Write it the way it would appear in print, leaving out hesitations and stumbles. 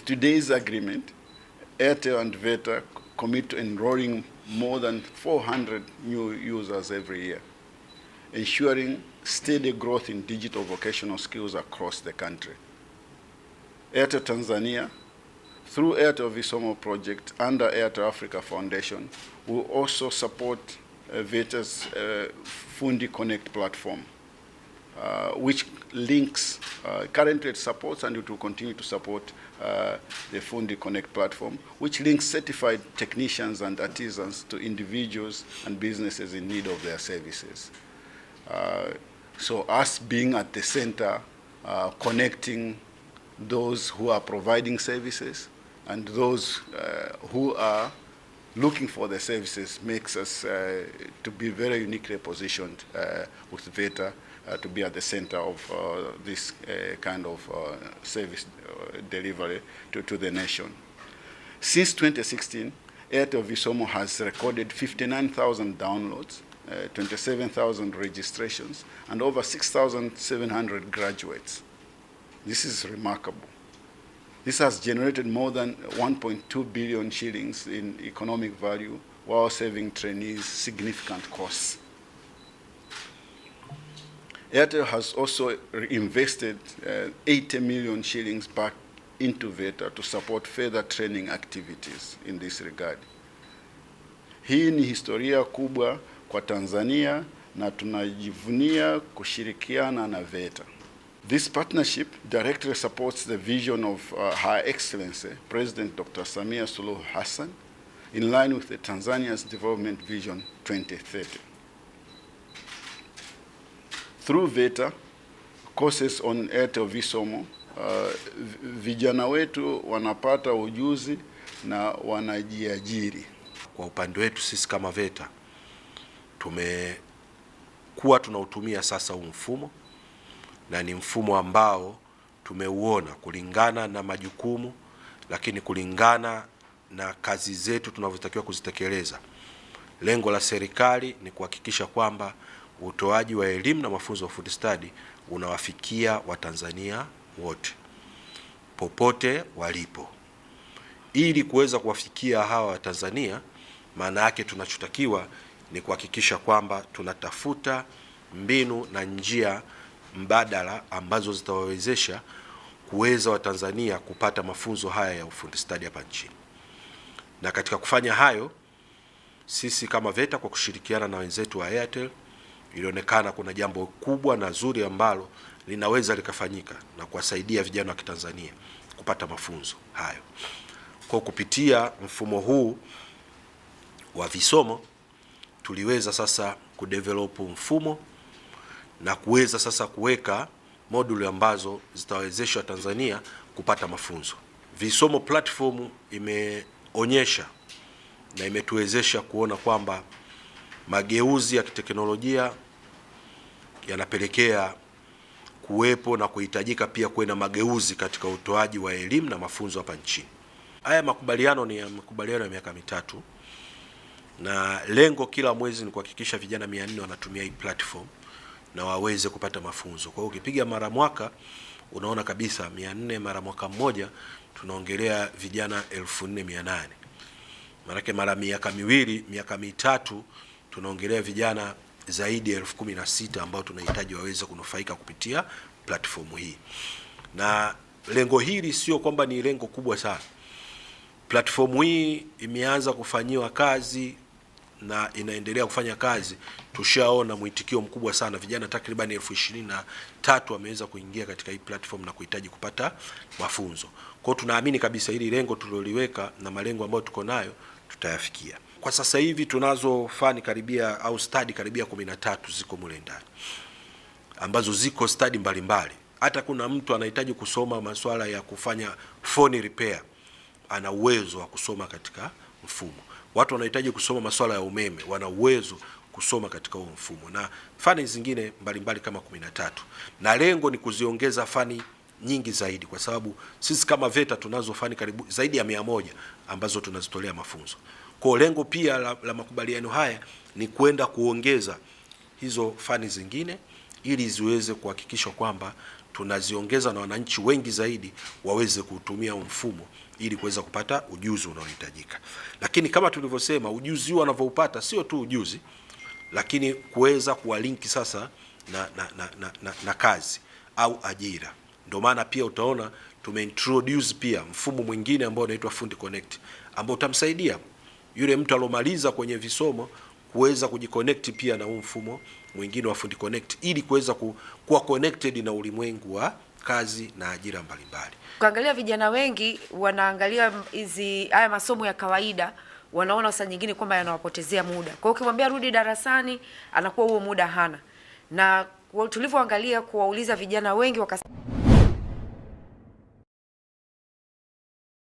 today's agreement, Airtel and VETA commit to enrolling more than 400 new users every year, ensuring steady growth in digital vocational skills across the country. Airtel Tanzania, through Airtel Visomo project under Airtel Africa Foundation, will also support VETA's Fundi Connect platform, which links, currently it supports and it will continue to support the Fundi Connect platform, which links certified technicians and artisans to individuals and businesses in need of their services. So us being at the center, connecting those who are providing services and those who are looking for the services makes us to be very uniquely positioned with VETA to be at the center of this kind of service delivery to the nation. Since 2016, Airtel Visomo has recorded 59,000 downloads, 27,000 registrations, and over 6,700 graduates. This is remarkable. This has generated more than 1.2 billion shillings in economic value while saving trainees significant costs. Airtel has also invested 80 million shillings back into VETA to support further training activities in this regard. Hii ni historia kubwa kwa Tanzania na tunajivunia kushirikiana na VETA. This partnership directly supports the vision of Her Excellency President Dr. Samia Suluhu Hassan in line with the Tanzania's Development Vision 2030. Through VETA, courses on Airtel Visomo, vijana wetu wanapata ujuzi na wanajiajiri. Kwa upande wetu sisi kama VETA tumekuwa tunautumia sasa huu mfumo, na ni mfumo ambao tumeuona kulingana na majukumu, lakini kulingana na kazi zetu tunavyotakiwa kuzitekeleza. Lengo la serikali ni kuhakikisha kwamba utoaji wa elimu na mafunzo ya ufundi stadi unawafikia Watanzania wote popote walipo. Ili kuweza kuwafikia hawa Watanzania, maana yake tunachotakiwa ni kuhakikisha kwamba tunatafuta mbinu na njia mbadala ambazo zitawawezesha kuweza Watanzania kupata mafunzo haya ya ufundi stadi hapa nchini. Na katika kufanya hayo, sisi kama VETA kwa kushirikiana na wenzetu wa Airtel, ilionekana kuna jambo kubwa na zuri ambalo linaweza likafanyika na kuwasaidia vijana wa Kitanzania kupata mafunzo hayo. Kwa kupitia mfumo huu wa visomo, tuliweza sasa kudevelop mfumo na kuweza sasa kuweka moduli ambazo zitawezesha Tanzania kupata mafunzo. Visomo platform imeonyesha na imetuwezesha kuona kwamba mageuzi ya kiteknolojia yanapelekea kuwepo na kuhitajika pia kuwe na mageuzi katika utoaji wa elimu na mafunzo hapa nchini. Haya makubaliano ni makubaliano ya miaka mitatu, na lengo kila mwezi ni kuhakikisha vijana 400 wanatumia hii platform na waweze kupata mafunzo. Kwa hiyo ukipiga mara mwaka unaona kabisa 400 mara mwaka mmoja tunaongelea vijana 1400. Maana mara miaka miwili, miaka mitatu tunaongelea vijana zaidi ya 16,000 ambao tunahitaji waweze kunufaika kupitia platform hii. Na lengo hili sio kwamba ni lengo kubwa sana. Platform hii imeanza kufanyiwa kazi na inaendelea kufanya kazi. Tushaona mwitikio mkubwa sana, vijana takriban 23,000 wameweza kuingia katika hii platform na kuhitaji kupata mafunzo. Kwa hiyo tunaamini kabisa hili lengo tuliloliweka na malengo ambayo tuko nayo tutayafikia. Kwa sasa hivi tunazo fani karibia au study karibia 13 ziko mule ndani, ambazo ziko study mbalimbali. Hata kuna mtu anahitaji kusoma masuala ya kufanya phone repair, ana uwezo wa kusoma katika mfumo. Watu wanahitaji kusoma masuala ya umeme, wana uwezo kusoma katika huo mfumo, na fani zingine mbalimbali kama 13. Na lengo ni kuziongeza fani nyingi zaidi, kwa sababu sisi kama VETA tunazo fani karibu zaidi ya 100 ambazo tunazitolea mafunzo. Kwa lengo pia la makubaliano haya ni kwenda kuongeza hizo fani zingine ili ziweze kuhakikisha kwamba tunaziongeza na wananchi wengi zaidi waweze kuutumia mfumo ili kuweza kupata ujuzi unaohitajika. Lakini kama tulivyosema, ujuzi huu wanavyoupata sio tu ujuzi, lakini kuweza kuwalinki sasa na kazi au ajira. Ndio maana pia utaona tumeintroduce pia mfumo mwingine ambao unaitwa Fundi Connect, ambao utamsaidia yule mtu alomaliza kwenye visomo kuweza kujiconnect pia na huu mfumo mwingine wa Fundi Connect ili kuweza kuwa connected na ulimwengu wa kazi na ajira mbalimbali. Ukiangalia vijana wengi wanaangalia haya masomo ya kawaida, wanaona saa nyingine kwamba yanawapotezea muda. Kwa hiyo ukimwambia rudi darasani, anakuwa huo muda hana. Na tulivyoangalia kuwauliza vijana wengi wakasema